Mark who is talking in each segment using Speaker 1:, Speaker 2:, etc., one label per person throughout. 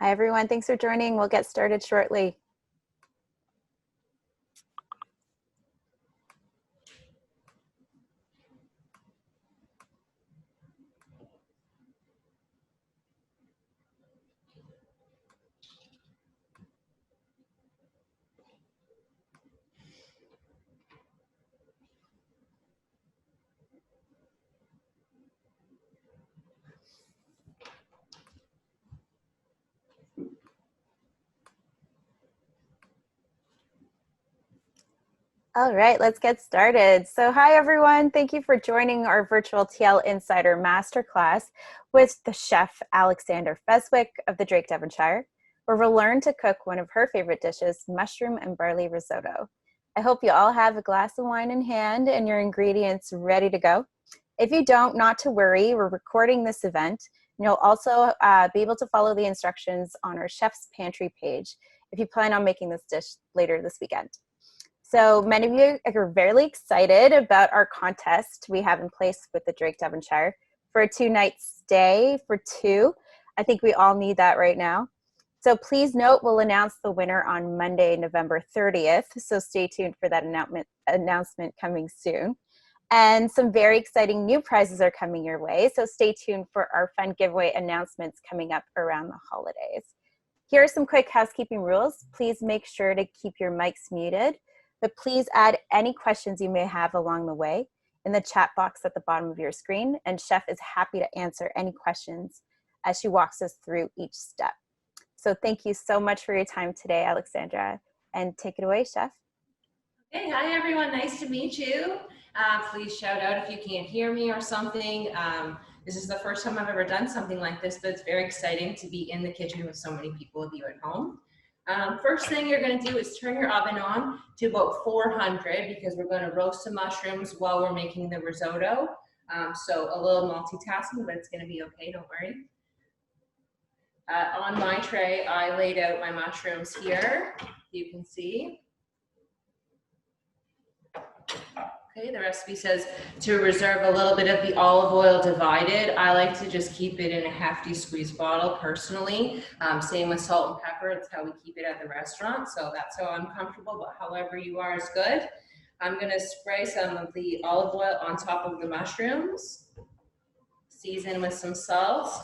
Speaker 1: Hi, everyone. Thanks for joining. We'll get started shortly. All right, let's get started. So hi, everyone. Thank you for joining our virtual TL Insider Masterclass with the chef Alexandra Feswick of the Drake Devonshire, where we'll learn to cook one of her favorite dishes, mushroom and barley risotto. I hope you all have a glass of wine in hand and your ingredients ready to go. If you don't, not to worry, we're recording this event, and you'll also be able to follow the instructions on our Chef's Pantry page if you plan on making this dish later this weekend. So many of you are very excited about our contest we have in place with the Drake Devonshire for a 2-night stay for 2. I think we all need that right now. So please note, we'll announce the winner on Monday, November 30th. So stay tuned for that announcement coming soon. And some very exciting new prizes are coming your way. So stay tuned for our fun giveaway announcements coming up around the holidays. Here are some quick housekeeping rules. Please make sure to keep your mics muted, but please add any questions you may have along the way in the chat box at the bottom of your screen, and Chef is happy to answer any questions as she walks us through each step. So thank you so much for your time today, Alexandra, and take it away, Chef.
Speaker 2: Hey, hi everyone, nice to meet you. Please shout out if you can't hear me or something. This is the first time I've ever done something like this, but it's very exciting to be in the kitchen with so many people of you at home. First thing you're going to do is turn your oven on to about 400 because we're going to roast some mushrooms while we're making the risotto. So a little multitasking, but it's going to be okay, don't worry. On my tray, I laid out my mushrooms here, you can see. Okay, the recipe says to reserve a little bit of the olive oil divided. I like to just keep it in a hefty squeeze bottle personally. Same with salt and pepper. That's how we keep it at the restaurant. So that's how I'm comfortable, but however you are is good. I'm gonna spray some of the olive oil on top of the mushrooms. Season with some salt.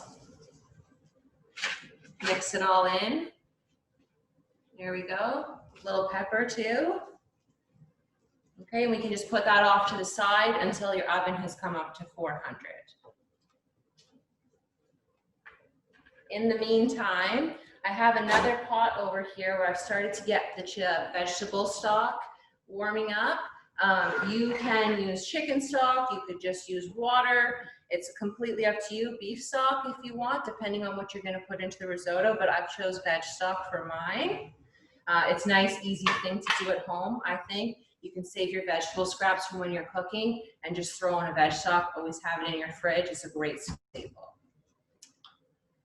Speaker 2: Mix it all in. Here we go. A little pepper too. Okay, and we can just put that off to the side until your oven has come up to 400. In the meantime, I have another pot over here where I've started to get the vegetable stock warming up. You can use chicken stock, you could just use water. It's completely up to you. Beef stock if you want, depending on what you're gonna put into the risotto, but I've chose veg stock for mine. It's a nice, easy thing to do at home, I think. You can save your vegetable scraps from when you're cooking and just throw in a veg stock. Always have it in your fridge. It's a great staple.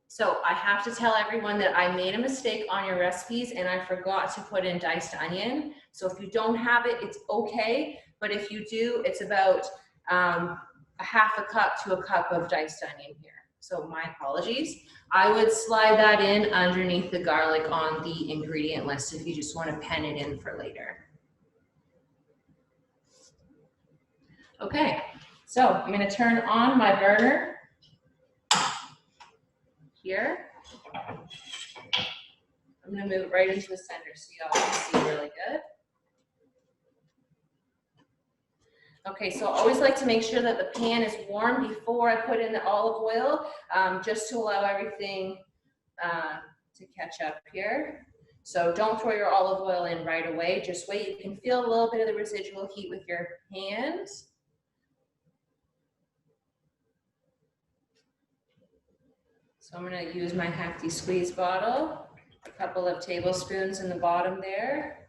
Speaker 2: So I have to tell everyone that I made a mistake on your recipes and I forgot to put in diced onion. So if you don't have it, it's okay. But if you do, it's about a half a cup to a cup of diced onion here. So my apologies. I would slide that in underneath the garlic on the ingredient list if you just want to pen it in for later. Okay, so I'm going to turn on my burner here. I'm going to move it right into the center so y'all can see really good. Okay, so I always like to make sure that the pan is warm before I put in the olive oil, just to allow everything to catch up here. So don't throw your olive oil in right away, just wait. You can feel a little bit of the residual heat with your hands. So I'm going to use my hefty squeeze bottle, a couple of tablespoons in the bottom there.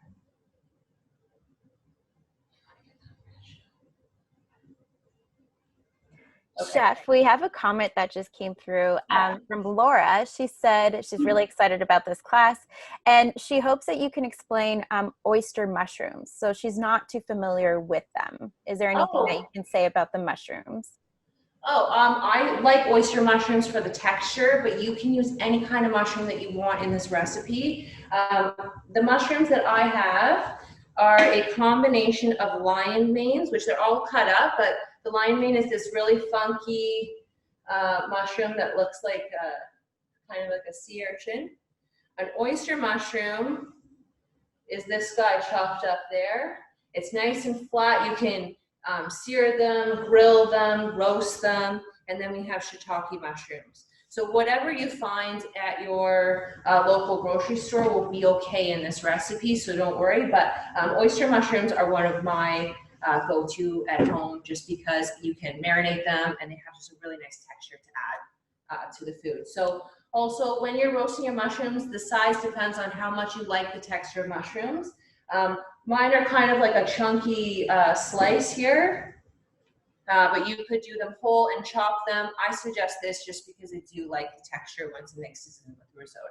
Speaker 1: Okay. Chef, we have a comment that just came through from Laura. She said she's really excited about this class and she hopes that you can explain oyster mushrooms. So she's not too familiar with them. Is there anything that you can say about the mushrooms?
Speaker 2: Oh, I like oyster mushrooms for the texture, but you can use any kind of mushroom that you want in this recipe. The mushrooms that I have are a combination of lion manes, which they're all cut up, but the lion mane is this really funky mushroom that looks like kind of like a sea urchin. An oyster mushroom is this guy chopped up there. It's nice and flat. You can sear them, grill them, roast them, and then we have shiitake mushrooms. So whatever you find at your local grocery store will be okay in this recipe, so don't worry. But oyster mushrooms are one of my go-to at home just because you can marinate them and they have just a really nice texture to add to the food. So also, when you're roasting your mushrooms, the size depends on how much you like the texture of mushrooms. Mine are kind of like a chunky slice here, but you could do them whole and chop them. I suggest this just because I do like the texture once it mixes in with risotto.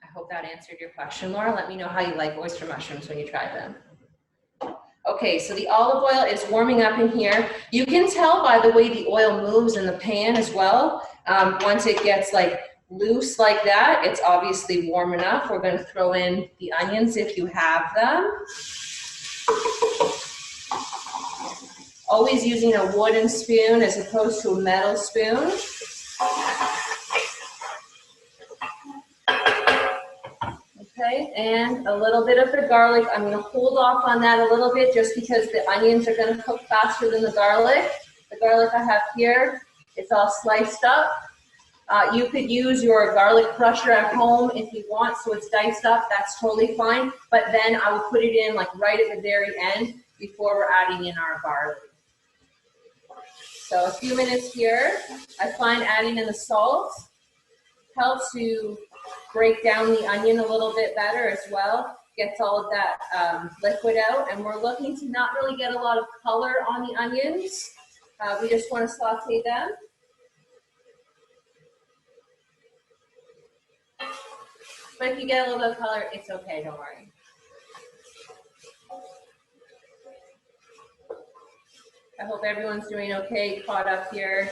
Speaker 2: I hope that answered your question, Laura. Let me know how you like oyster mushrooms when you try them. Okay, so the olive oil is warming up in here. You can tell by the way the oil moves in the pan as well. Once it gets like loose like that, it's obviously warm enough. We're going to throw in the onions if you have them. Always using a wooden spoon as opposed to a metal spoon. Okay, and a little bit of the garlic. I'm going to hold off on that a little bit just because the onions are going to cook faster than the garlic. The garlic I have here, it's all sliced up. You could use your garlic crusher at home if you want, so it's diced up, that's totally fine. But then I will put it in like right at the very end before we're adding in our barley. So a few minutes here. I find adding in the salt helps to break down the onion a little bit better as well. Gets all of that liquid out, and we're looking to not really get a lot of color on the onions. We just want to saute them. But if you get a little bit of color, it's okay, don't worry. I hope everyone's doing okay, caught up here.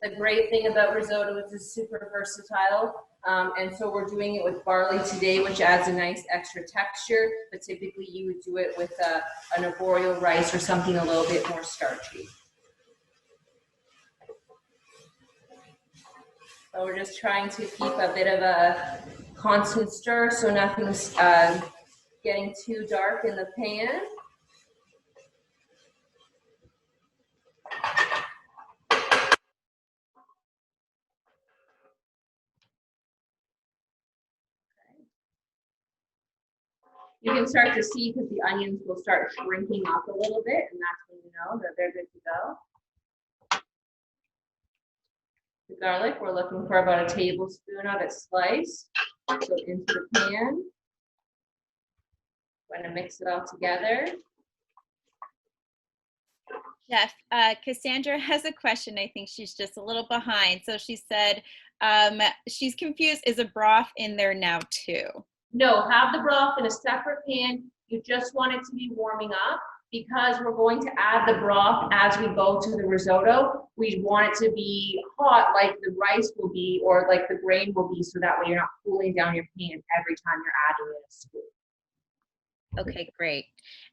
Speaker 2: The great thing about risotto is it's super versatile. And so we're doing it with barley today, which adds a nice extra texture, but typically you would do it with an arborio rice or something a little bit more starchy. So we're just trying to keep a bit of a constant stir so nothing's getting too dark in the pan. You can start to see because the onions will start shrinking up a little bit, and that's when you know that they're good to go. The garlic, we're looking for about a tablespoon of it sliced. So into the pan. I'm going to mix it all together.
Speaker 1: Chef, Cassandra has a question. I think she's just a little behind. So she said she's confused. Is a broth in there now too?
Speaker 2: No, have the broth in a separate pan. You just want it to be warming up because we're going to add the broth as we go to the risotto. We want it to be hot like the rice will be or like the grain will be, so that way you're not cooling down your pan every time you're adding in a scoop.
Speaker 1: Okay, great.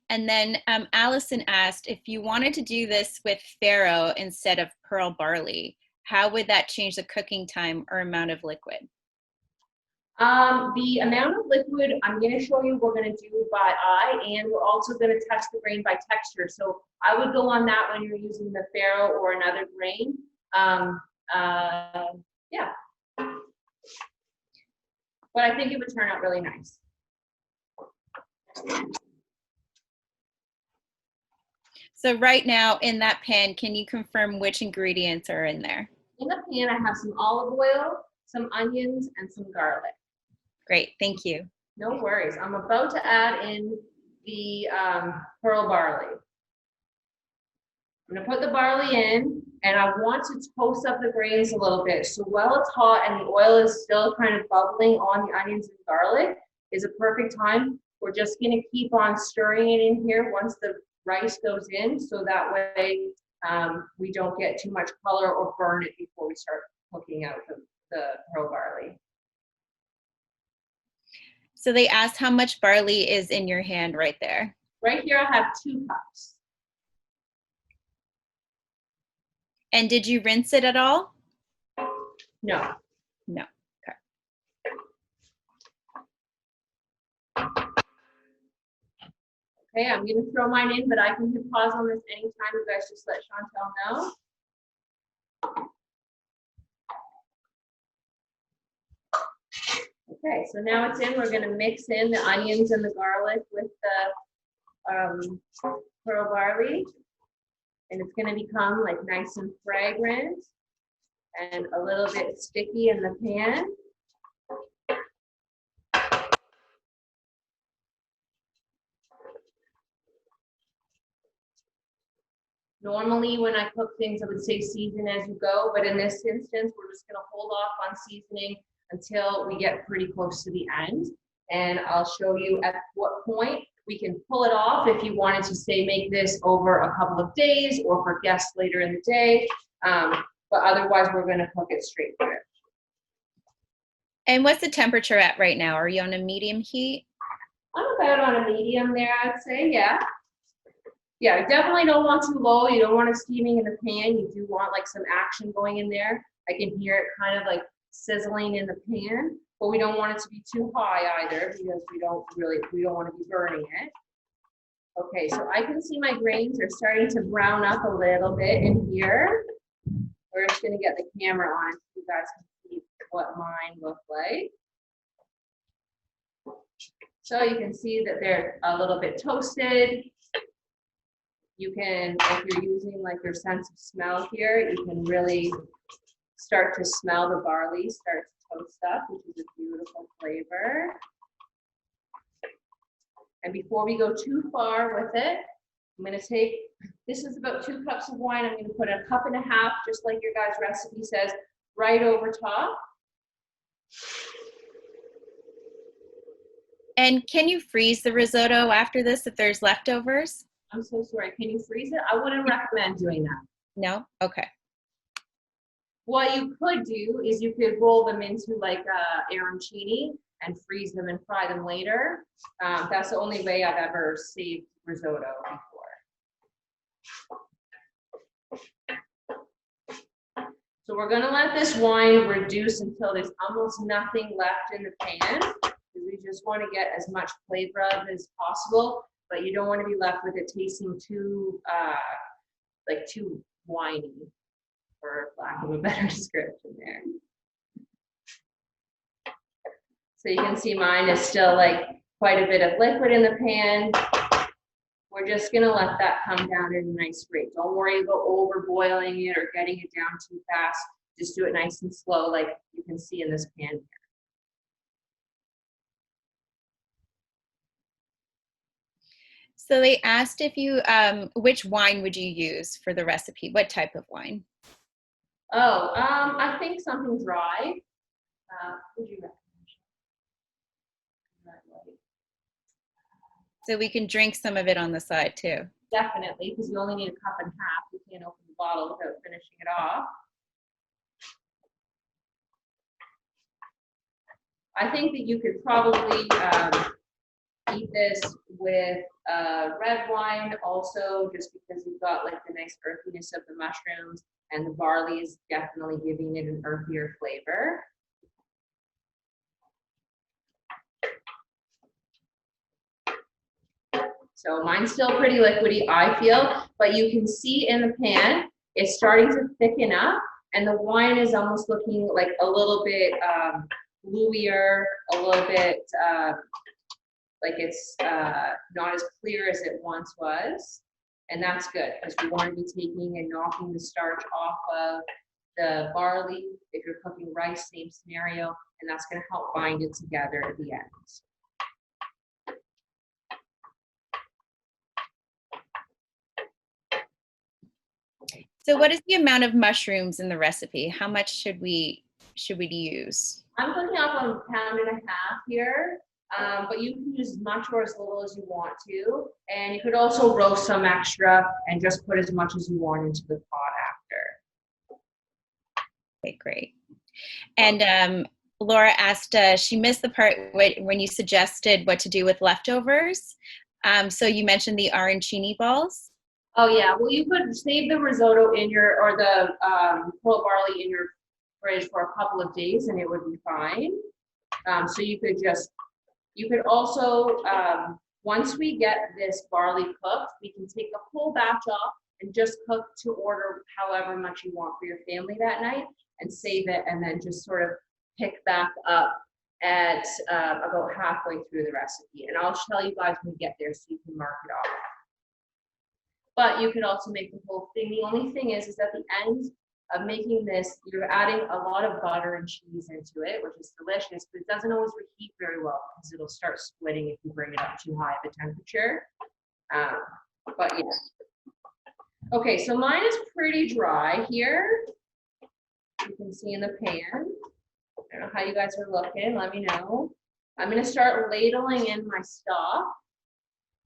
Speaker 1: And then Allison asked, if you wanted to do this with farro instead of pearl barley, how would that change the cooking time or amount of liquid?
Speaker 2: The amount of liquid I'm going to show you we're going to do by eye, and we're also going to test the grain by texture. So I would go on that when you're using the farro or another grain. Yeah. But I think it would turn out really nice.
Speaker 1: So right now in that pan, can you confirm which ingredients are in there?
Speaker 2: In the pan, I have some olive oil, some onions, and some garlic.
Speaker 1: Great, thank you.
Speaker 2: No worries. I'm about to add in the pearl barley. I'm gonna put the barley in, and I want to toast up the grains a little bit. So while it's hot and the oil is still kind of bubbling on the onions and garlic, is a perfect time. We're just gonna keep on stirring it in here once the rice goes in, so that way we don't get too much color or burn it before we start cooking out the pearl barley.
Speaker 1: So they asked how much barley is in your hand right there.
Speaker 2: Right here I have 2 cups.
Speaker 1: And did you rinse it at all?
Speaker 2: No.
Speaker 1: No. Okay.
Speaker 2: Okay, I'm gonna throw mine in, but I can hit pause on this anytime. You guys just let Chantel know. Okay, so now it's in. We're gonna mix in the onions and the garlic with the pearl barley. And it's gonna become like nice and fragrant and a little bit sticky in the pan. Normally, when I cook things, I would say season as you go, but in this instance, we're just gonna hold off on seasoning until we get pretty close to the end. And I'll show you at what point we can pull it off if you wanted to say make this over a couple of days or for guests later in the day. But otherwise, we're gonna cook it straight through.
Speaker 1: And what's the temperature at right now? Are you on a medium heat?
Speaker 2: I'm about on a medium there, I'd say, yeah. Yeah, definitely don't want too low. You don't want it steaming in the pan. You do want like some action going in there. I can hear it kind of like sizzling in the pan, but we don't want it to be too high either because we don't want to be burning it. Okay, so I can see my grains are starting to brown up a little bit in here. We're just gonna get the camera on so you guys can see what mine look like. So you can see that they're a little bit toasted. You can, if you're using like your sense of smell here, you can really start to smell the barley start to toast up, which is a beautiful flavor. And before we go too far with it, I'm gonna take, this is about 2 cups of wine. I'm gonna put 1.5 cups, just like your guys' recipe says, right over top.
Speaker 1: And can you freeze the risotto after this if there's leftovers?
Speaker 2: I'm so sorry, can you freeze it? I wouldn't recommend doing that.
Speaker 1: No? Okay.
Speaker 2: What you could do is you could roll them into like arancini and freeze them and fry them later. That's the only way I've ever saved risotto before. So we're gonna let this wine reduce until there's almost nothing left in the pan. We just wanna get as much flavor of it as possible, but you don't wanna be left with it tasting too winey, for lack of a better description there. So you can see mine is still like quite a bit of liquid in the pan. We're just gonna let that come down at a nice rate. Don't worry about over boiling it or getting it down too fast. Just do it nice and slow like you can see in this pan here.
Speaker 1: So they asked if you, which wine would you use for the recipe? What type of wine?
Speaker 2: Oh, I think something dry. Would you recommend?
Speaker 1: So we can drink some of it on the side too.
Speaker 2: Definitely, because you only need 1.5 cups. You can't open the bottle without finishing it off. I think that you could probably eat this with red wine also, just because you've got like the nice earthiness of the mushrooms, and the barley is definitely giving it an earthier flavor. So mine's still pretty liquidy, I feel, but you can see in the pan, it's starting to thicken up, and the wine is almost looking like a little bit bluier, a little bit like it's not as clear as it once was. And that's good, because we want to be taking and knocking the starch off of the barley. If you're cooking rice, same scenario, and that's going to help bind it together at the end.
Speaker 1: So what is the amount of mushrooms in the recipe? How much should we use?
Speaker 2: I'm cooking up 1.5 pounds here. But you can use as much or as little as you want to. And you could also roast some extra and just put as much as you want into the pot after.
Speaker 1: Okay, great. And Laura asked, she missed the part when you suggested what to do with leftovers. So you mentioned the arancini balls.
Speaker 2: Oh yeah, well you could save the risotto in your, or the pearl barley in your fridge for a couple of days and it would be fine. So you could also, once we get this barley cooked, we can take the whole batch off and just cook to order however much you want for your family that night and save it and then just sort of pick back up at about halfway through the recipe. And I'll tell you guys when we get there so you can mark it off. But you could also make the whole thing. The only thing is at the end of making this, you're adding a lot of butter and cheese into it, which is delicious, but it doesn't always reheat very well because it'll start splitting if you bring it up too high of a temperature. But yeah. Okay, so mine is pretty dry here. You can see in the pan. I don't know how you guys are looking. Let me know. I'm going to start ladling in my stock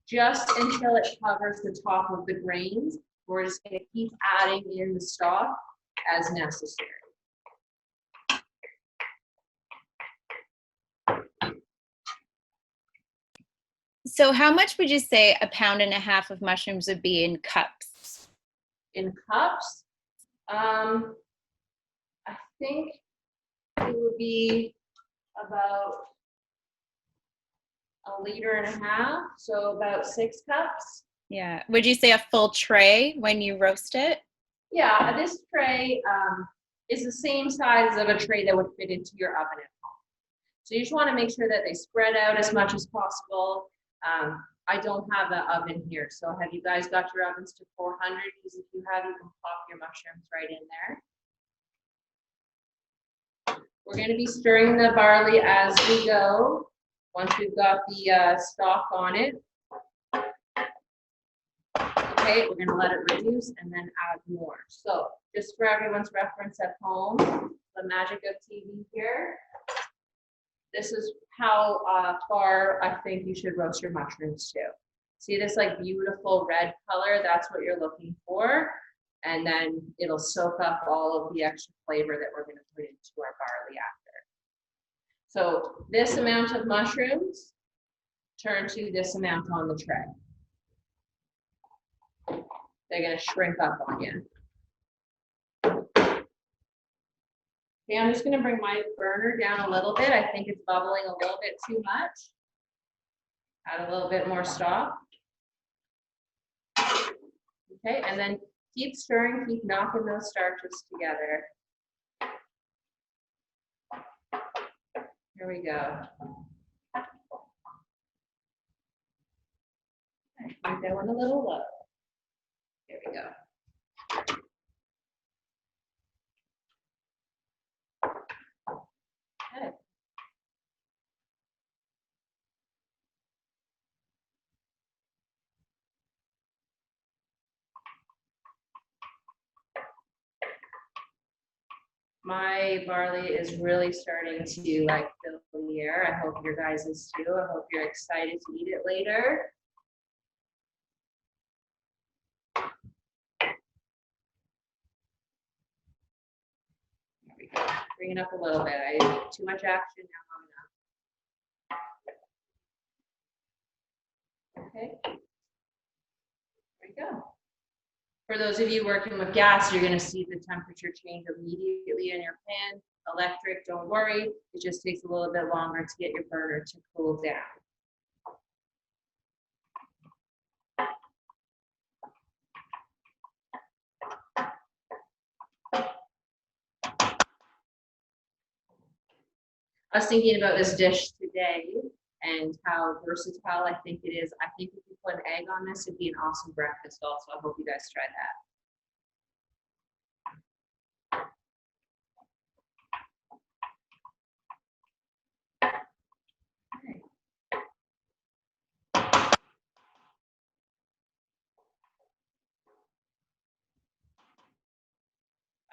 Speaker 2: just until it covers the top of the grains. We're just going to keep adding in the stock as necessary.
Speaker 1: So how much would you say 1.5 pounds of mushrooms would be in cups?
Speaker 2: In cups, I think it would be about 1.5 liters, so about 6 cups.
Speaker 1: Yeah. Would you say a full tray when you roast it?
Speaker 2: Yeah, this tray is the same size of a tray that would fit into your oven at home. So you just want to make sure that they spread out as much as possible. I don't have an oven here, so have you guys got your ovens to 400? Because if you have, you can pop your mushrooms right in there. We're going to be stirring the barley as we go. Once we've got the stock on it. Okay, we're going to let it reduce and then add more. So just for everyone's reference at home, the magic of TV here. This is how far I think you should roast your mushrooms to. See this like beautiful red color? That's what you're looking for. And then it'll soak up all of the extra flavor that we're going to put into our barley after. So this amount of mushrooms turn to this amount on the tray. They're going to shrink up on you. Okay, I'm just going to bring my burner down a little bit. I think it's bubbling a little bit too much. Add a little bit more stock. Okay, and then keep stirring, keep knocking those starches together. Here we go. Okay, I'm going a little low. Here we go. Okay. My barley is really starting to like fill the air. I hope your guys is too. I hope you're excited to eat it later. There we go. Bring it up a little bit. I did too much action, now not enough. Okay. There we go. For those of you working with gas, you're going to see the temperature change immediately in your pan. Electric, don't worry. It just takes a little bit longer to get your burner to cool down. I was thinking about this dish today and how versatile I think it is. I think if you put an egg on this, it'd be an awesome breakfast also. I hope you guys try that.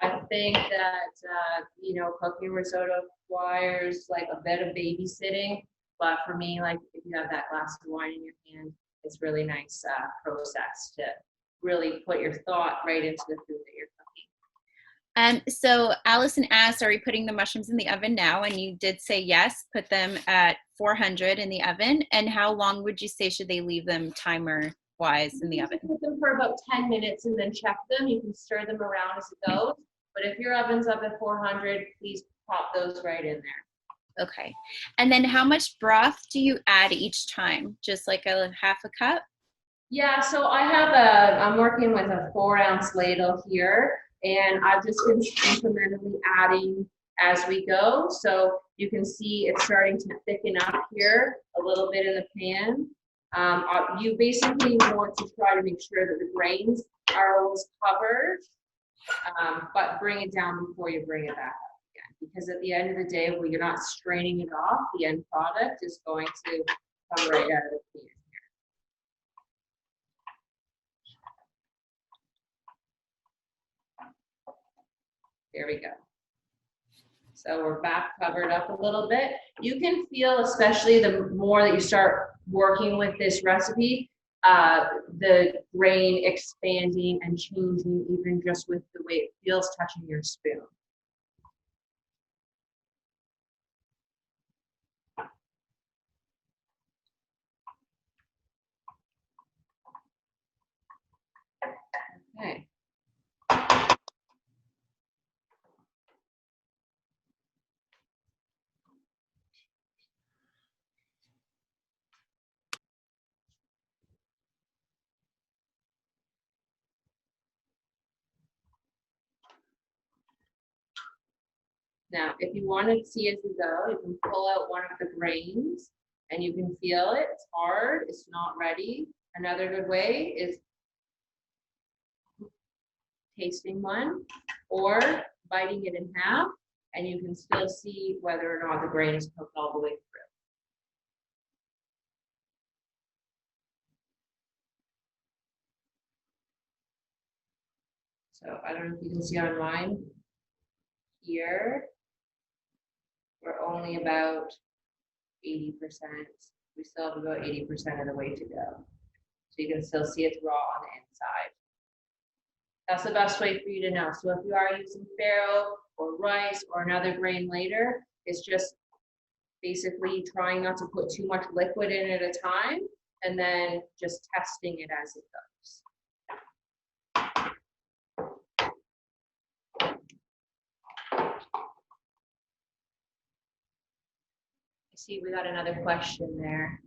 Speaker 2: I think that, cooking risotto requires like a bit of babysitting. But for me, like if you have that glass of wine in your hand, it's really nice process to really put your thought right into the food that you're cooking.
Speaker 1: So Allison asked, are we putting the mushrooms in the oven now? And you did say yes, put them at 400 in the oven. And how long would you say should they leave them timer wise in the oven?
Speaker 2: Put them for about 10 minutes and then check them. You can stir them around as it goes. But if your oven's up at 400, please pop those right in there.
Speaker 1: Okay. And then how much broth do you add each time? Just like a half a cup?
Speaker 2: Yeah, so I'm working with a 4-ounce ladle here, and I've just been incrementally adding as we go. So you can see it's starting to thicken up here a little bit in the pan. You basically want to try to make sure that the grains are always covered, but bring it down before you bring it back up again. Because at the end of the day, when you're not straining it off, the end product is going to come right out of the pan. There we go. So we're back covered up a little bit. You can feel, especially the more that you start working with this recipe, the grain expanding and changing even just with the way it feels touching your spoon. Okay. Now, if you want to see as you go, you can pull out one of the grains and you can feel it. It's hard, it's not ready. Another good way is tasting one or biting it in half, and you can still see whether or not the grain is cooked all the way through. So I don't know if you can see on mine here, we're only about 80%. We still have about 80% of the way to go. So you can still see it's raw on the inside. That's the best way for you to know. So if you are using farro or rice or another grain later, it's just basically trying not to put too much liquid in at a time and then just testing it as it goes. I see we got another question there.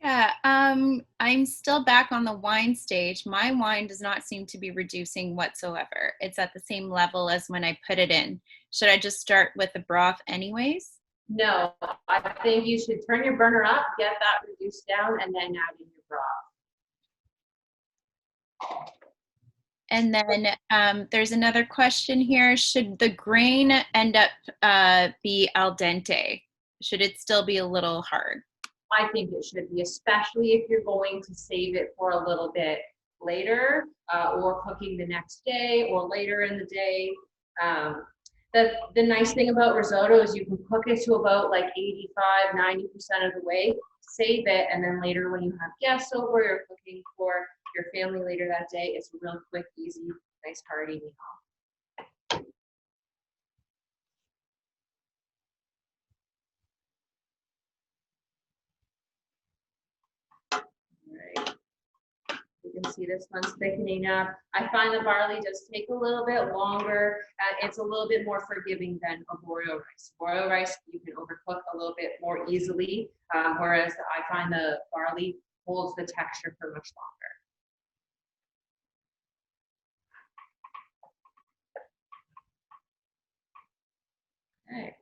Speaker 1: Yeah, I'm still back on the wine stage. My wine does not seem to be reducing whatsoever. It's at the same level as when I put it in. Should I just start with the broth anyways?
Speaker 2: No, I think you should turn your burner up, get that reduced down, and then add in your broth.
Speaker 1: And then there's another question here. Should the grain end up be al dente? Should it still be a little hard?
Speaker 2: I think it should be, especially if you're going to save it for a little bit later or cooking the next day or later in the day. The nice thing about risotto is you can cook it to about like 85, 90% of the way, save it, and then later when you have guests over, you're cooking for your family later that day, it's a real quick, easy, nice hearty meal. Right. You can see this one's thickening up. I find the barley does take a little bit longer. It's a little bit more forgiving than arborio rice. Arborio rice, you can overcook a little bit more easily, whereas I find the barley holds the texture for much longer. Okay.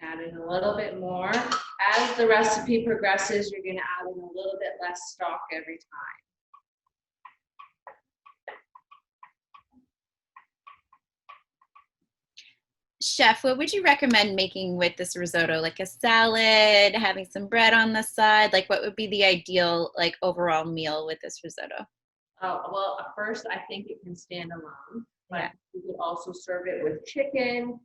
Speaker 2: Add in a little bit more. As the recipe progresses, you're going to add in a little bit less stock every time.
Speaker 1: Chef, what would you recommend making with this risotto? Like a salad, having some bread on the side? Like what would be the ideal like overall meal with this risotto?
Speaker 2: Well, at first, I think it can stand alone, but
Speaker 1: Yeah.
Speaker 2: you could also serve it with chicken.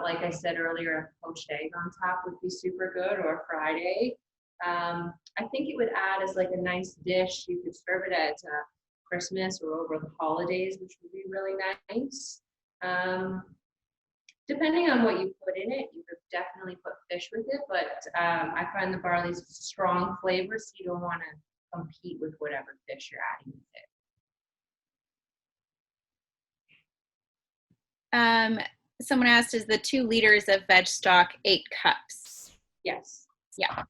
Speaker 2: Like I said earlier, a poached egg on top would be super good, or a fried egg. I think it would add as like a nice dish. You could serve it at Christmas or over the holidays, which would be really nice. Um, Depending on what you put in it, you could definitely put fish with it, but I find the barley's strong flavor, so you don't want to compete with whatever fish you're adding with it.
Speaker 1: Someone asked, is the 2 liters of veg stock 8 cups?
Speaker 2: Yes.
Speaker 1: Yeah.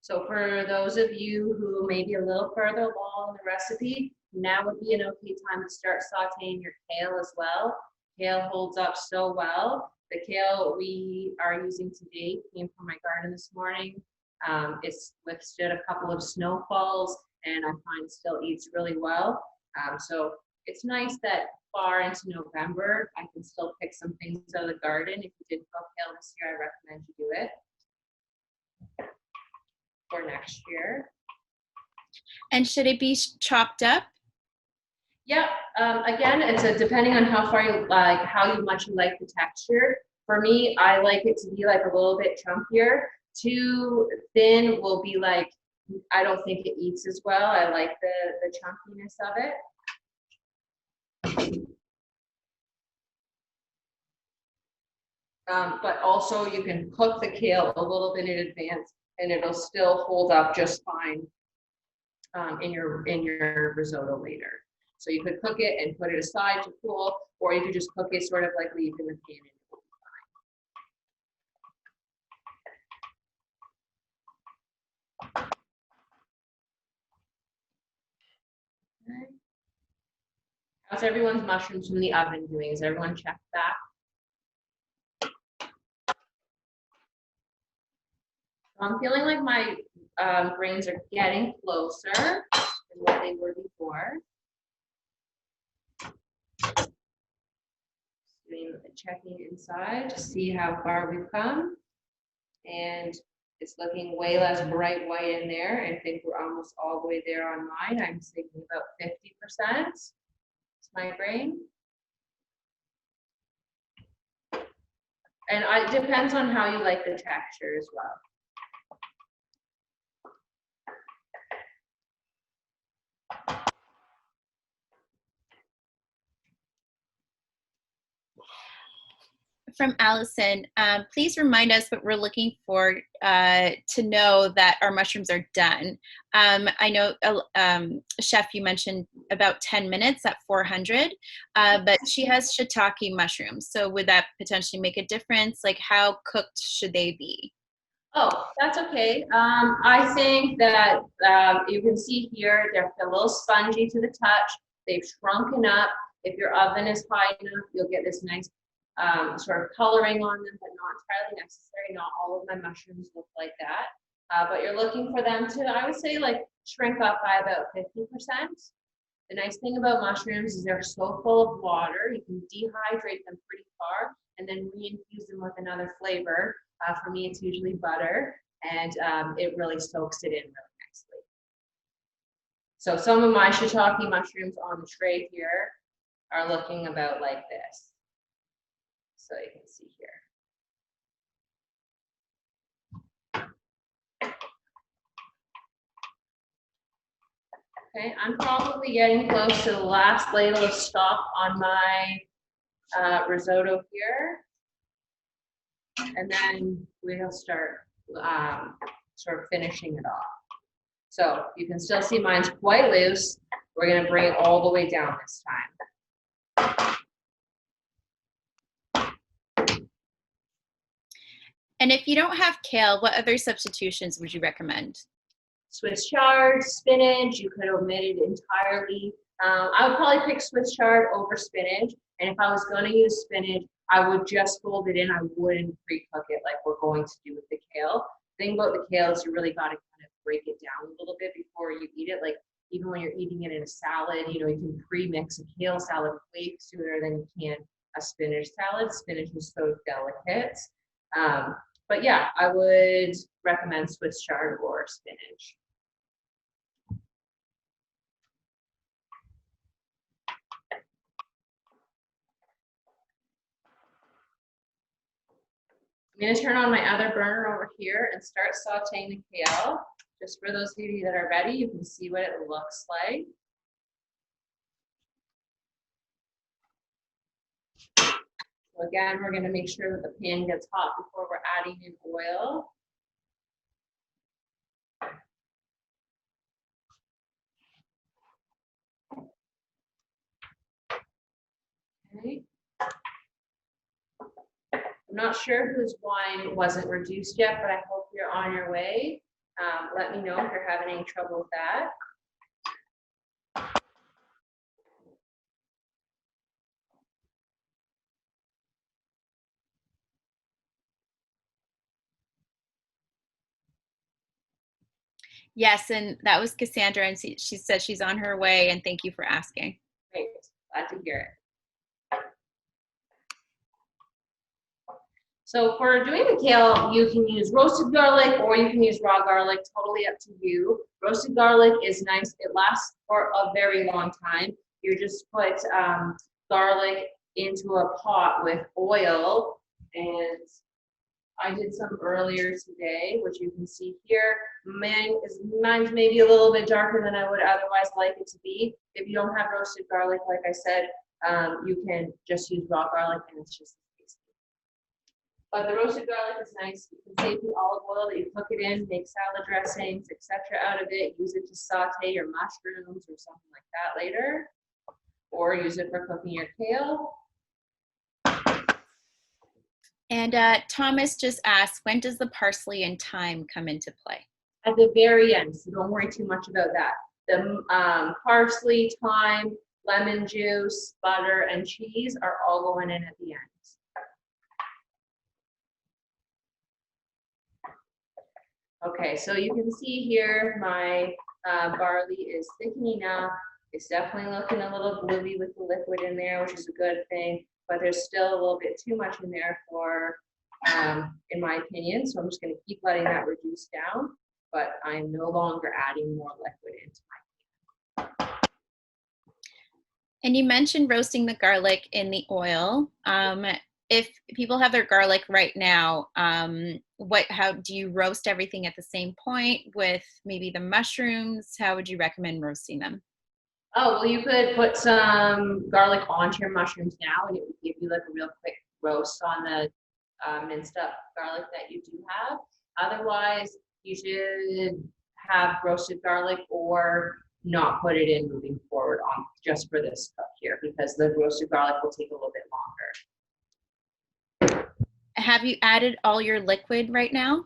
Speaker 2: So for those of you who may be a little further along in the recipe, now would be an okay time to start sauteing your kale as well. Kale holds up so well. The kale we are using today came from my garden this morning. It's withstood a couple of snowfalls, and I find still eats really well. So it's nice that far into November, I can still pick some things out of the garden. If you did grow kale this year, I recommend you do it for next year.
Speaker 1: And should it be chopped up?
Speaker 2: Yep. Again, it's depending on how far you like, how much you like the texture. For me, I like it to be like a little bit chunkier. Too thin will be like, I don't think it eats as well. I like the chunkiness of it. But also you can cook the kale a little bit in advance and it'll still hold up just fine in your risotto later. So you could cook it and put it aside to cool, or you could just cook it sort of like leave in the pan. Okay. How's everyone's mushrooms from the oven doing? Is everyone checked that? So I'm feeling like my grains are getting closer than what they were before. Checking inside to see how far we've come. And it's looking way less bright white in there. I think we're almost all the way there on mine. I'm thinking about 50%. It's my grain. And it depends on how you like the texture as well.
Speaker 1: From Allison, please remind us what we're looking for to know that our mushrooms are done. I know, Chef, you mentioned about 10 minutes at 400, but she has shiitake mushrooms. So would that potentially make a difference? Like, how cooked should they be?
Speaker 2: Oh, that's okay. I think that you can see here, they're a little spongy to the touch. They've shrunken up. If your oven is high enough, you'll get this nice sort of coloring on them, but not entirely necessary. Not all of my mushrooms look like that. But you're looking for them to, I would say, like shrink up by about 50%. The nice thing about mushrooms is they're so full of water. You can dehydrate them pretty far and then reinfuse them with another flavor. For me, it's usually butter, and it really soaks it in really nicely. So some of my shiitake mushrooms on the tray here are looking about like this. So you can see here. Okay, I'm probably getting close to the last ladle of stock on my risotto here. And then we'll start sort of finishing it off. So you can still see mine's quite loose. We're going to bring it all the way down this time.
Speaker 1: And if you don't have kale, what other substitutions would you recommend?
Speaker 2: Swiss chard, spinach, you could omit it entirely. I would probably pick Swiss chard over spinach. And if I was going to use spinach, I would just fold it in. I wouldn't pre-cook it like we're going to do with the kale. The thing about the kale is you really got to kind of break it down a little bit before you eat it. Like even when you're eating it in a salad, you know, you can pre-mix a kale salad way sooner than you can a spinach salad. Spinach is so delicate. But yeah, I would recommend Swiss chard or spinach. I'm going to turn on my other burner over here and start sauteing the kale. Just for those of you that are ready, you can see what it looks like. So again, we're going to make sure that the pan gets hot before we're adding in oil. Okay. I'm not sure whose wine wasn't reduced yet, but I hope you're on your way. Let me know if you're having any trouble with that.
Speaker 1: Yes, and that was Cassandra, and she said she's on her way, and thank you for asking.
Speaker 2: Great, glad to hear it. So for doing the kale, you can use roasted garlic or you can use raw garlic, totally up to you. Roasted garlic is nice, it lasts for a very long time. You just put garlic into a pot with oil, and I did some earlier today, which you can see here. Mine's maybe a little bit darker than I would otherwise like it to be. If you don't have roasted garlic, like I said, you can just use raw garlic and it's just tasty. But the roasted garlic is nice. You can save the olive oil that you cook it in, make salad dressings, etc. out of it. Use it to saute your mushrooms or something like that later. Or use it for cooking your kale.
Speaker 1: And Thomas just asked, when does the parsley and thyme come into play?
Speaker 2: At the very end, so don't worry too much about that. The parsley, thyme, lemon juice, butter, and cheese are all going in at the end. Okay, so you can see here my barley is thickening up. It's definitely looking a little gluey with the liquid in there, which is a good thing, but there's still a little bit too much in there for, in my opinion, so I'm just gonna keep letting that reduce down, but I'm no longer adding more liquid into my pan.
Speaker 1: And you mentioned roasting the garlic in the oil. If people have their garlic right now, how do you roast everything at the same point with maybe the mushrooms? How would you recommend roasting them?
Speaker 2: Oh, well, you could put some garlic onto your mushrooms now, and it would give you like a real quick roast on the minced up garlic that you do have. Otherwise, you should have roasted garlic or not put it in moving forward on just for this cook here, because the roasted garlic will take a little bit longer.
Speaker 1: Have you added all your liquid right now?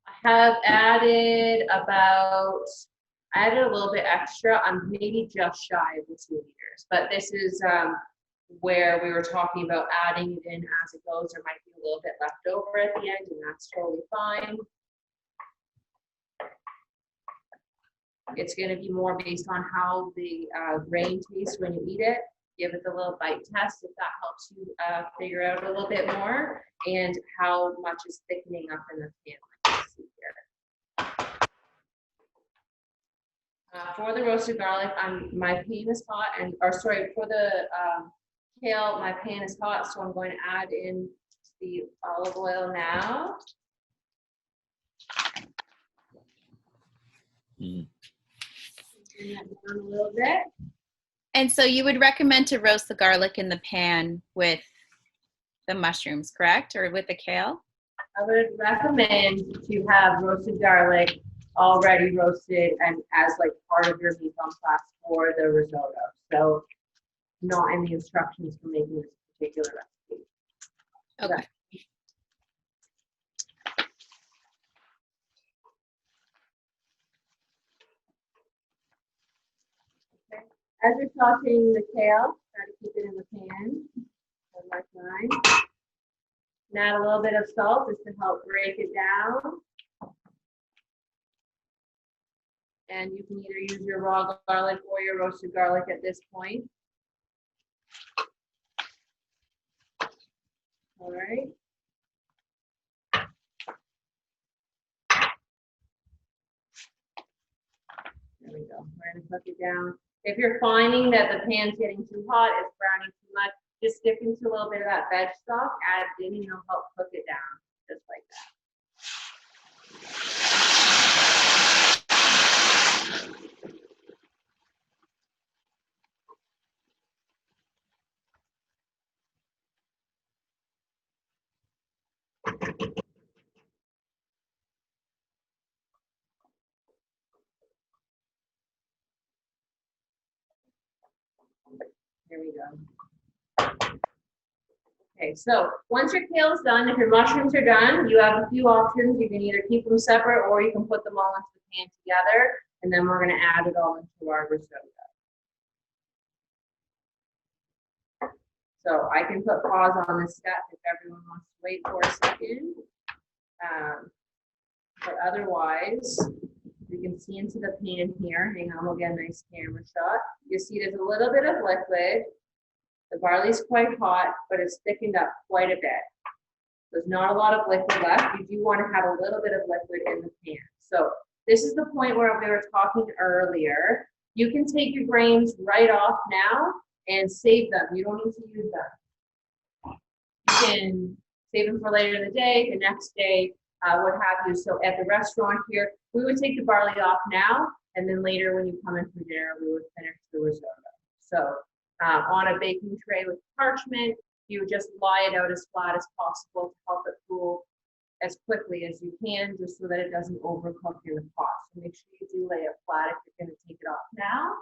Speaker 2: I have added I added a little bit extra. I'm maybe just shy of the 2 liters, but this is where we were talking about adding it in as it goes. There might be a little bit left over at the end, and that's totally fine. It's going to be more based on how the grain tastes when you eat it. Give it the little bite test if that helps you figure out a little bit more, and how much is thickening up in the pan, like you see here. For the roasted garlic, my pan is hot, for the kale, my pan is hot, so I'm going to add in the olive oil now. Bring that down a little bit.
Speaker 1: And so you would recommend to roast the garlic in the pan with the mushrooms, correct? Or with the kale?
Speaker 2: I would recommend to have roasted garlic already roasted and as like part of your mise en place for the risotto. So not in the instructions for making this particular recipe.
Speaker 1: Okay.
Speaker 2: As you're sauteing the kale, try to keep it in the pan, like mine. And add a little bit of salt just to help break it down. And you can either use your raw garlic or your roasted garlic at this point. All right. There we go. We're gonna cook it down. If you're finding that the pan's getting too hot, it's browning too much, just dip into a little bit of that veg stock, add it in, and it'll help cook it down, just like that. Here we go. Okay, so once your kale is done, if your mushrooms are done, you have a few options. You can either keep them separate or you can put them all into the pan together, and then we're gonna add it all into our risotto. So I can put pause on this step if everyone wants to wait for a second. But otherwise, you can see into the pan here. Hang on, we'll get a nice camera shot. You see there's a little bit of liquid. The barley's quite hot, but it's thickened up quite a bit. There's not a lot of liquid left. You do want to have a little bit of liquid in the pan. So this is the point where we were talking earlier. You can take your grains right off now and save them. You don't need to use them. You can save them for later in the day, the next day, what have you. So at the restaurant here, we would take the barley off now, and then later when you come in for dinner, we would finish the risotto. So on a baking tray with parchment, you would just lie it out as flat as possible to help it cool as quickly as you can, just so that it doesn't overcook in the pot. So make sure you do lay it flat if you're going to take it off now.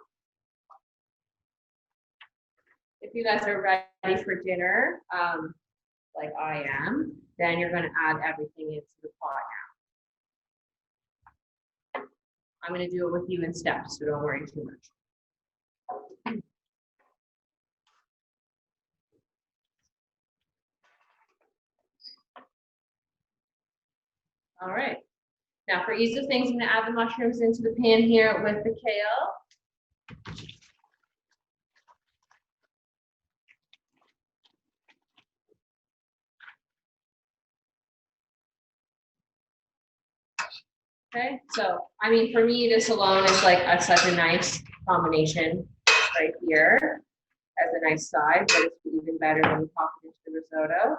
Speaker 2: If you guys are ready for dinner, like I am, then you're going to add everything into the pot now. I'm going to do it with you in steps, so don't worry too much. All right. Now for ease of things, I'm going to add the mushrooms into the pan here with the kale. Okay, so I mean, for me, this alone is like such a nice combination right here as a nice side, but it's even better when we pop it into the risotto.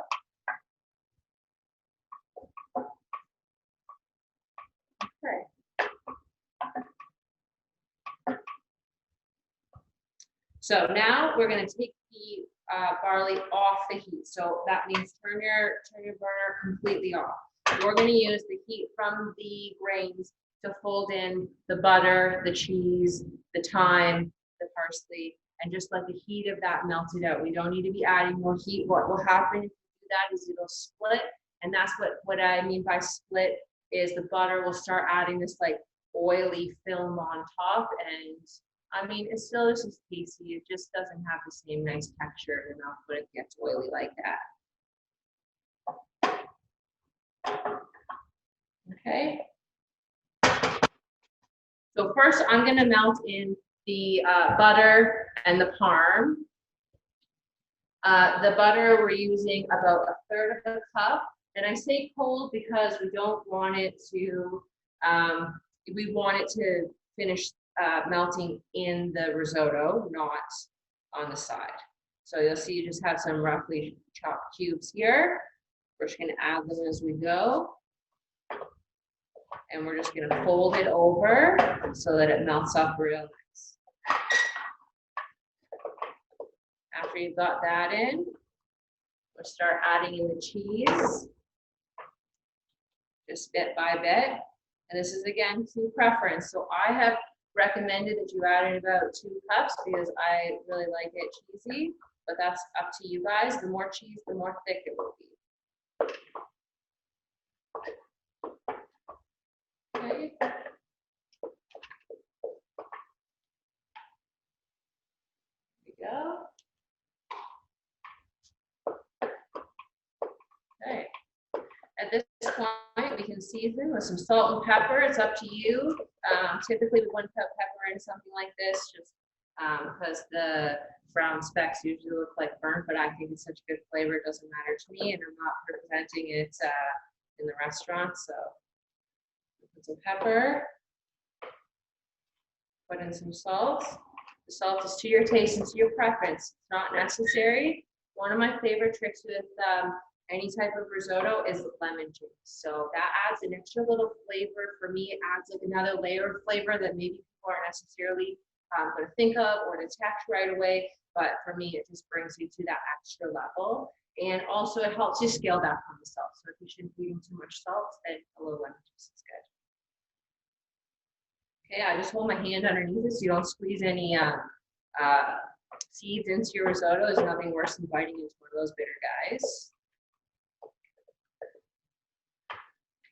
Speaker 2: Okay. So now we're going to take the barley off the heat. So that means turn your burner completely off. We're going to use the heat from the grains to fold in the butter, the cheese, the thyme, the parsley, and just let the heat of that melt it out. We don't need to be adding more heat. What will happen if you do that is it'll split, and that's what I mean by split is the butter will start adding this like oily film on top, and I mean it's still just as tasty. It just doesn't have the same nice texture in the mouth when it gets oily like that. Okay. So first I'm going to melt in the butter and the parm. The butter we're using about 1/3 of a cup, and I say cold because we don't want it to, we want it to finish melting in the risotto, not on the side. So you'll see you just have some roughly chopped cubes here. We're just going to add them as we go. And we're just going to fold it over so that it melts up real nice. After you've got that in, we'll start adding in the cheese, just bit by bit. And this is again to preference. So I have recommended that you add in about 2 cups because I really like it cheesy, but that's up to you guys. The more cheese, the more thick it will be. Okay. There we go. Okay. At this point, we can season with some salt and pepper. It's up to you. Typically, we wouldn't put pepper in something like this just because the brown specks usually look like burnt, but I think it's such a good flavor, it doesn't matter to me, and I'm not presenting it in the restaurant, so put some pepper. Put in some salt. The salt is to your taste and to your preference. It's not necessary. One of my favorite tricks with any type of risotto is lemon juice. So that adds an extra little flavor. For me, it adds like another layer of flavor that maybe people aren't necessarily going to think of or detect right away. But for me, it just brings you to that extra level. And also it helps you scale back on the salt. So if you shouldn't be eating too much salt, then a little lemon juice is good. Okay, I just hold my hand underneath it so you don't squeeze any seeds into your risotto. There's nothing worse than biting into one of those bitter guys.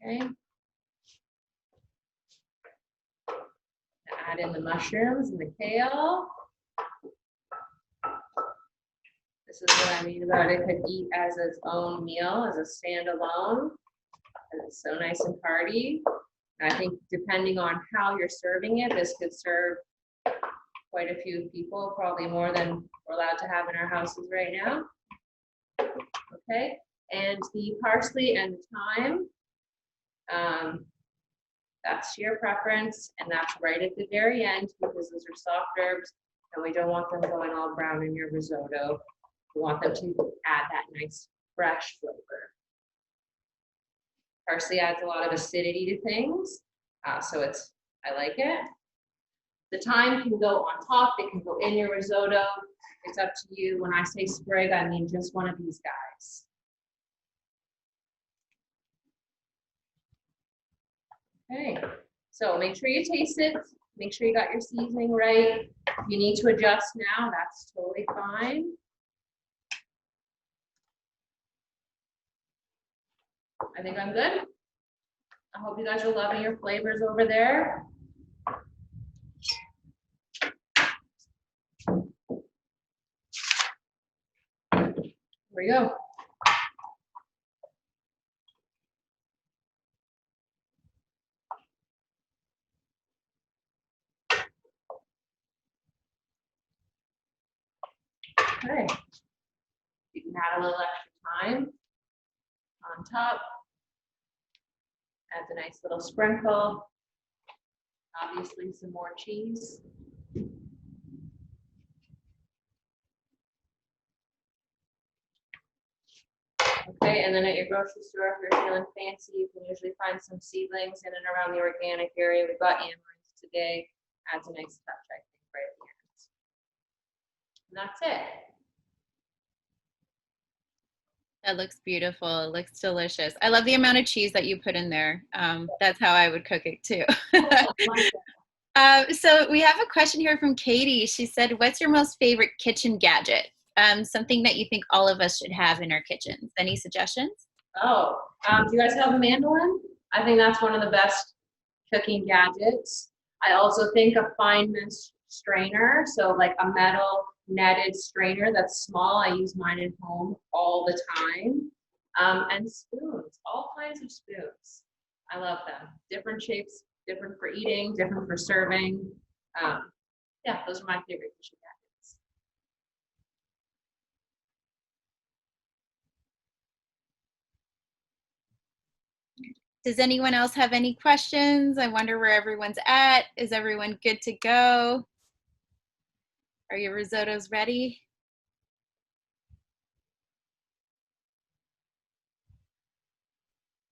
Speaker 2: Okay. Add in the mushrooms and the kale. This is what I mean about it could eat as its own meal, as a standalone. And it's so nice and hearty. I think depending on how you're serving it, this could serve quite a few people, probably more than we're allowed to have in our houses right now. Okay, and the parsley and the thyme, that's to your preference, and that's right at the very end because those are soft herbs and we don't want them going all brown in your risotto. We want them to add that nice fresh flavor. Parsley adds a lot of acidity to things, so I like it. The thyme can go on top, it can go in your risotto. It's up to you. When I say sprig, I mean just one of these guys. Okay, so make sure you taste it. Make sure you got your seasoning right. If you need to adjust now, that's totally fine. I think I'm good. I hope you guys are loving your flavors over there. Here we go. Okay. You can add a little extra thyme on top. Adds a nice little sprinkle. Obviously some more cheese. Okay, and then at your grocery store, if you're feeling fancy, you can usually find some seedlings in and around the organic area. We've got amaranth today. Adds a nice touch, I think, right at the end. And that's it.
Speaker 1: That looks beautiful. It looks delicious. I love the amount of cheese that you put in there. That's how I would cook it too. So we have a question here from Katie. She said, what's your most favorite kitchen gadget? Something that you think all of us should have in our kitchens. Any suggestions?
Speaker 2: Oh, do you guys have a mandolin? I think that's one of the best cooking gadgets. I also think a fine mesh strainer, so like a metal netted strainer that's small. I use mine at home all the time. And spoons, all kinds of spoons. I love them. Different shapes, different for eating, different for serving. Yeah, those are my favorite kitchen gadgets.
Speaker 1: Does anyone else have any questions? I wonder where everyone's at. Is everyone good to go? Are your risottos ready?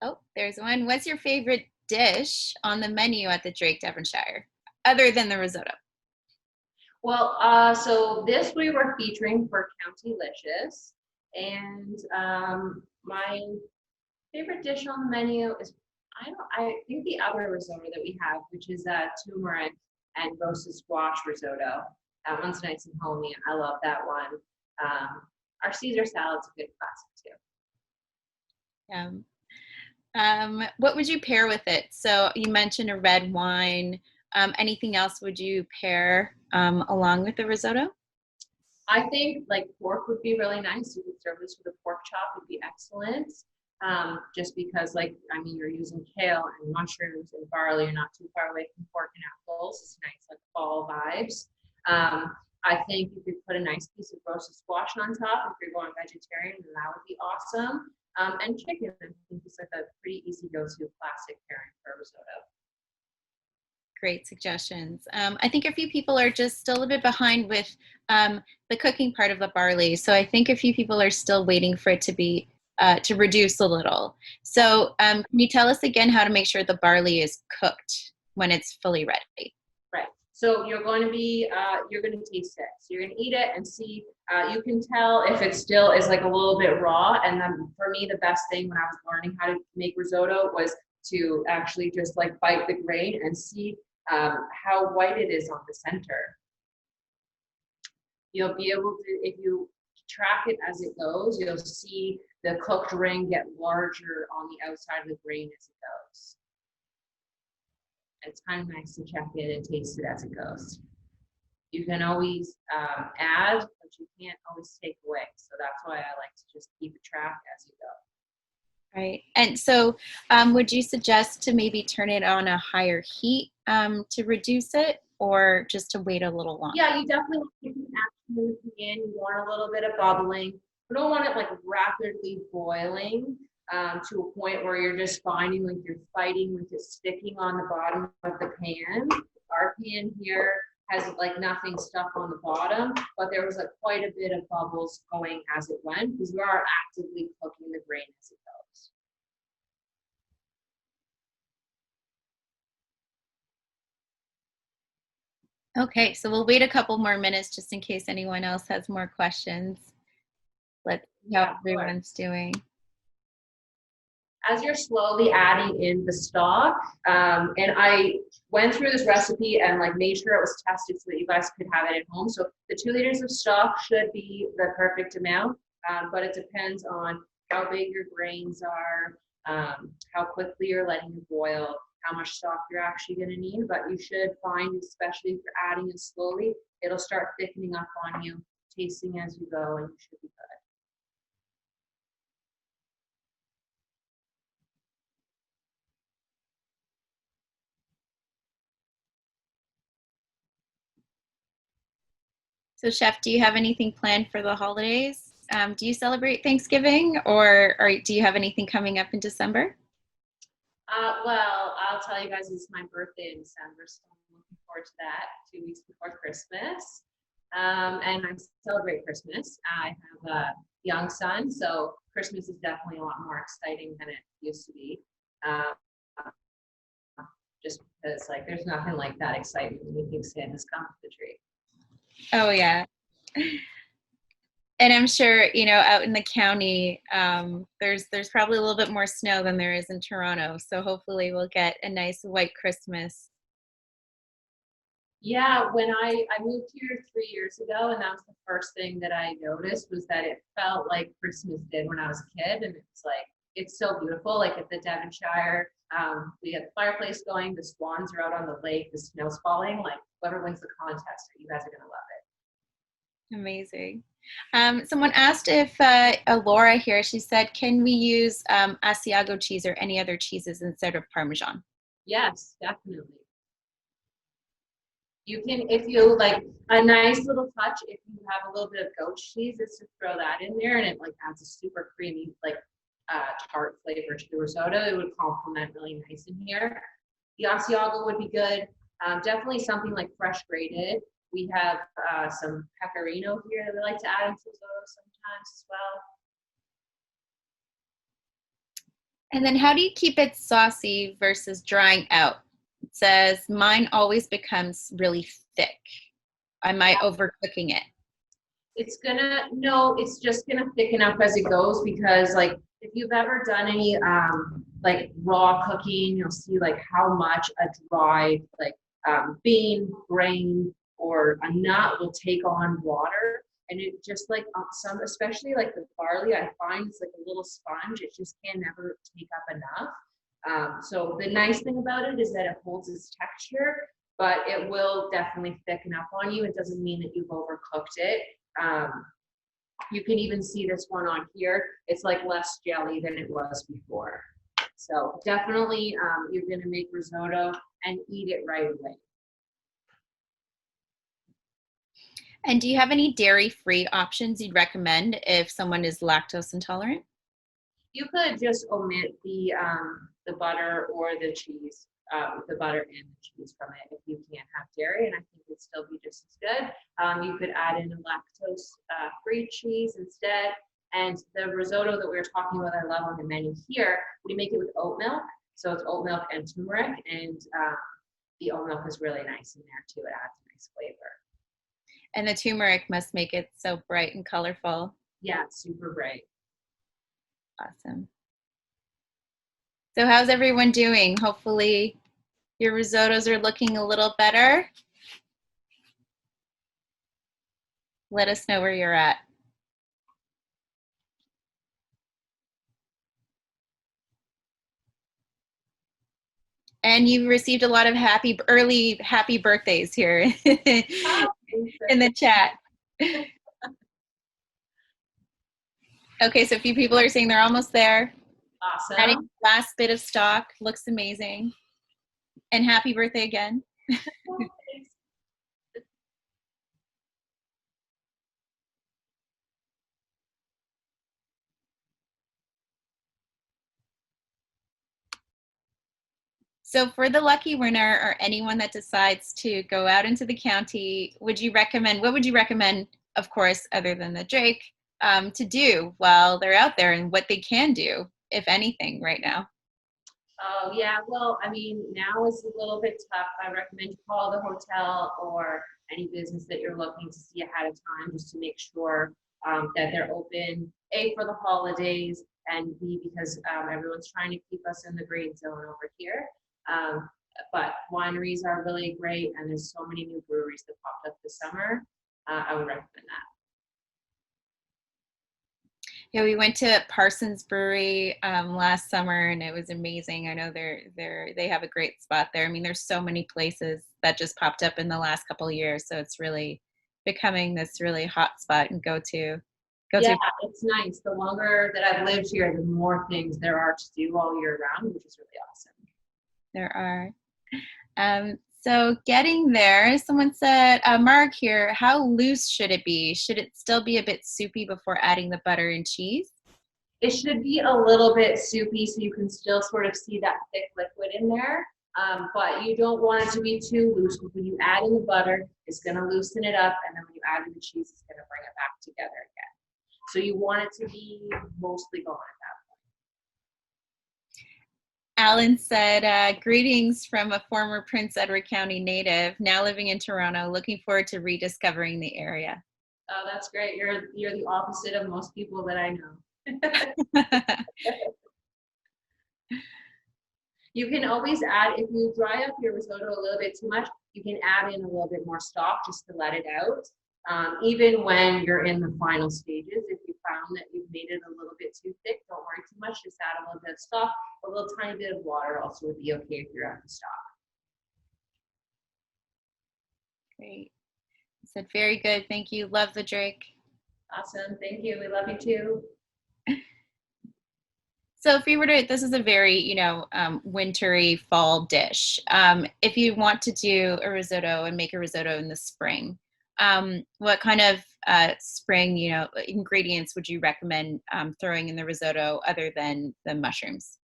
Speaker 1: Oh, there's one. What's your favorite dish on the menu at the Drake Devonshire, other than the risotto?
Speaker 2: Well, so this we were featuring for Countylicious, and my favorite dish on the menu is I think the other risotto that we have, which is turmeric and roasted squash risotto. That one's nice and homey. I love that one. Our Caesar salad's a good classic
Speaker 1: too. What would you pair with it? So you mentioned a red wine. Anything else would you pair along with the risotto?
Speaker 2: I think like pork would be really nice. You could serve this with a pork chop, would be excellent. Just because you're using kale and mushrooms and barley, you're not too far away from pork and apples. It's nice, like fall vibes. I think you could put a nice piece of roasted squash on top if you're going vegetarian, and that would be awesome. And chicken, I think is like a pretty easy go-to classic pairing for risotto.
Speaker 1: Great suggestions. I think a few people are just still a bit behind with the cooking part of the barley. So I think a few people are still waiting for it to be to reduce a little. So can you tell us again how to make sure the barley is cooked when it's fully ready?
Speaker 2: Right. So you're going to taste it. So you're going to eat it and see, you can tell if it still is like a little bit raw. And then for me, the best thing when I was learning how to make risotto was to actually just like bite the grain and see how white it is on the center. You'll be able to, if you track it as it goes, you'll see the cooked ring get larger on the outside of the grain as it goes. It's kind of nice to check it and taste it as it goes. You can always add, but you can't always take away. So that's why I like to just keep a track as you go.
Speaker 1: Right. And so would you suggest to maybe turn it on a higher heat to reduce it, or just to wait a little longer?
Speaker 2: Yeah, you definitely want to action in the pan. You want a little bit of bubbling. You don't want it like rapidly boiling to a point where you're just finding like you're fighting with it sticking on the bottom of the pan. Our pan here has like nothing stuck on the bottom, but there was like quite a bit of bubbles going as it went because we are actively cooking the grain as it goes.
Speaker 1: Okay, so we'll wait a couple more minutes just in case anyone else has more questions. Let's see how everyone's doing.
Speaker 2: As you're slowly adding in the stock, and I went through this recipe and like made sure it was tested so that you guys could have it at home. So the 2 liters of stock should be the perfect amount, but it depends on how big your grains are, how quickly you're letting it boil, how much stock you're actually going to need. But you should find, especially if you're adding it slowly, it'll start thickening up on you, tasting as you go, and you should be good.
Speaker 1: So, Chef, do you have anything planned for the holidays? Do you celebrate Thanksgiving, or do you have anything coming up in December?
Speaker 2: Well, I'll tell you guys, it's my birthday in December, so I'm looking forward to that, 2 weeks before Christmas. And I celebrate Christmas. I have a young son, so Christmas is definitely a lot more exciting than it used to be. Uh, just because, like, there's nothing like that exciting when you think Santa's come to the tree.
Speaker 1: Oh, yeah. And I'm sure, out in the county, there's probably a little bit more snow than there is in Toronto. So hopefully we'll get a nice white Christmas.
Speaker 2: Yeah, when I moved here 3 years ago, and that was the first thing that I noticed was that it felt like Christmas did when I was a kid, and it's like it's so beautiful. Like at the Devonshire, we had the fireplace going, the swans are out on the lake, the snow's falling. Like whoever wins the contest, you guys are gonna love it.
Speaker 1: Amazing. Someone asked if Laura here, she said, can we use Asiago cheese or any other cheeses instead of Parmesan?
Speaker 2: Yes, definitely. You can, if you like a nice little touch, if you have a little bit of goat cheese, is to throw that in there, and it like adds a super creamy, like tart flavor to the risotto. It would complement really nice in here. The Asiago would be good. Definitely something like fresh grated. We have some pecorino here that we like to add into risotto sometimes as well.
Speaker 1: And then how do you keep it saucy versus drying out? It says mine always becomes really thick. Am I overcooking it?
Speaker 2: It's just gonna thicken up as it goes, because like if you've ever done any like raw cooking, you'll see like how much a dry like bean, grain, or a nut will take on water. And it just like some, especially like the barley, I find it's like a little sponge. It just can never take up enough. So the nice thing about it is that it holds its texture, but it will definitely thicken up on you. It doesn't mean that you've overcooked it. You can even see this one on here. It's like less jelly than it was before. So definitely you're gonna make risotto and eat it right away.
Speaker 1: And do you have any dairy-free options you'd recommend if someone is lactose intolerant?
Speaker 2: You could just omit the butter or the cheese. the butter and the cheese from it if you can't have dairy, and I think it'd still be just as good. You could add in a lactose-free cheese instead. And the risotto that we were talking about, I love on the menu here, we make it with oat milk. So it's oat milk and turmeric, and the oat milk is really nice in there too. It adds a nice flavor.
Speaker 1: And the turmeric must make it so bright and colorful.
Speaker 2: Yeah, it's super bright.
Speaker 1: Awesome. So how's everyone doing? Hopefully your risottos are looking a little better. Let us know where you're at. And you've received a lot of early happy birthdays here in the chat. Okay, so a few people are saying they're almost there.
Speaker 2: Awesome.
Speaker 1: Adding last bit of stock. Looks amazing. And happy birthday again. So for the lucky winner or anyone that decides to go out into the county, what would you recommend, of course, other than the Drake, to do while they're out there and what they can do, if anything, right now?
Speaker 2: Oh, yeah. Well, I mean, now is a little bit tough. I recommend you call the hotel or any business that you're looking to see ahead of time just to make sure that they're open, A, for the holidays, and B, because everyone's trying to keep us in the green zone over here. But wineries are really great, and there's so many new breweries that popped up this summer. I would recommend that.
Speaker 1: Yeah, we went to Parsons Brewery last summer, and it was amazing. I know they have a great spot there. I mean, there's so many places that just popped up in the last couple of years, so it's really becoming this really hot spot and go to.
Speaker 2: Yeah, it's nice. The longer that I've lived here, the more things there are to do all year round, which is really awesome.
Speaker 1: There are. So getting there, someone said, Mark here, how loose should it be? Should it still be a bit soupy before adding the butter and cheese?
Speaker 2: It should be a little bit soupy so you can still sort of see that thick liquid in there. But you don't want it to be too loose. When you add in the butter, it's going to loosen it up. And then when you add in the cheese, it's going to bring it back together again. So you want it to be mostly gone at that point.
Speaker 1: Alan said, greetings from a former Prince Edward County native, now living in Toronto, looking forward to rediscovering the area.
Speaker 2: Oh, that's great. You're the opposite of most people that I know. You can always add, if you dry up your risotto a little bit too much, you can add in a little bit more stock just to let it out. Even when you're in the final stages, if you found that you've made it a little bit too thick, don't worry too much, just add a little bit of stock. A little tiny bit of water also would be okay if you're out of stock.
Speaker 1: Great. I said, very good. Thank you. Love the Drake.
Speaker 2: Awesome. Thank you. We love you too.
Speaker 1: So if we were to, this is a very, wintry fall dish. If you want to do a risotto and make a risotto in the spring, what kind of spring, ingredients would you recommend throwing in the risotto other than the mushrooms?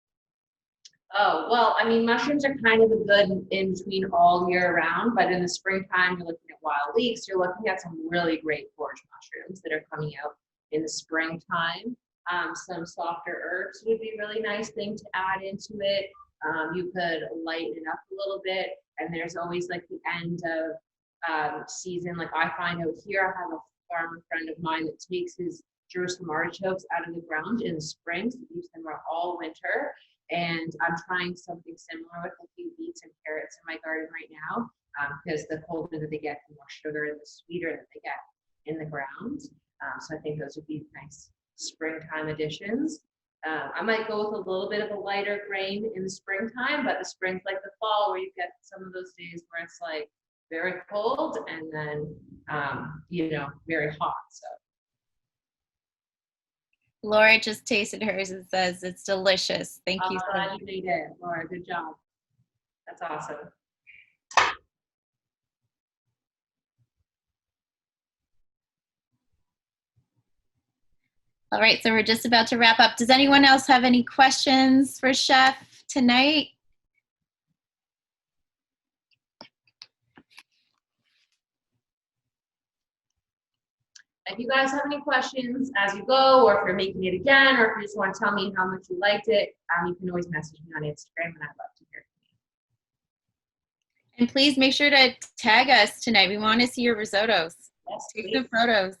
Speaker 2: Oh, well, I mean, mushrooms are kind of a good in between all year round, but in the springtime, you're looking at wild leeks. You're looking at some really great forage mushrooms that are coming out in the springtime. Some softer herbs would be a really nice thing to add into it. You could lighten it up a little bit, and there's always like the end of season. Like I find out here, I have a farmer friend of mine that takes his Jerusalem artichokes out of the ground in the spring, so he leaves them all winter. And I'm trying something similar with a few beets and carrots in my garden right now, because the colder that they get, the more sugar and the sweeter that they get in the ground. So I think those would be nice springtime additions. I might go with a little bit of a lighter grain in the springtime, but the spring's like the fall where you get some of those days where it's like very cold and then, very hot. So.
Speaker 1: Laura just tasted hers and says it's delicious. Thank you so much.
Speaker 2: You made it, Laura. Good job. That's awesome.
Speaker 1: All right, so we're just about to wrap up. Does anyone else have any questions for Chef tonight?
Speaker 2: If you guys have any questions as you go, or if you're making it again, or if you just want to tell me how much you liked it, you can always message me on Instagram, and I'd love to hear
Speaker 1: And please make sure to tag us tonight. We want to see your risottos.
Speaker 2: Yes,
Speaker 1: Take
Speaker 2: please.
Speaker 1: some photos.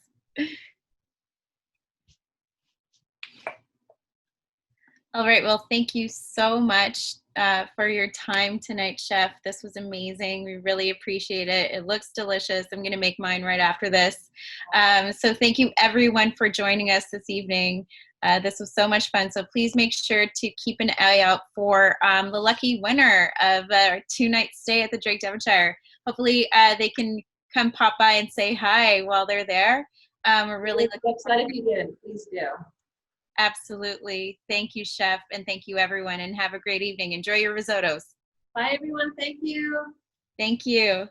Speaker 1: All right. Well, thank you so much for your time tonight, Chef. This was amazing. We really appreciate it. It looks delicious. I'm going to make mine right after this. So thank you, everyone, for joining us this evening. This was so much fun. So please make sure to keep an eye out for the lucky winner of a 2-night stay at the Drake Devonshire. Hopefully they can come pop by and say hi while they're there. We're really looking
Speaker 2: forward. If you did, please do.
Speaker 1: Absolutely. Thank you, Chef, and thank you, everyone, and have a great evening. Enjoy your risottos.
Speaker 2: Bye, everyone. Thank you.
Speaker 1: Thank you.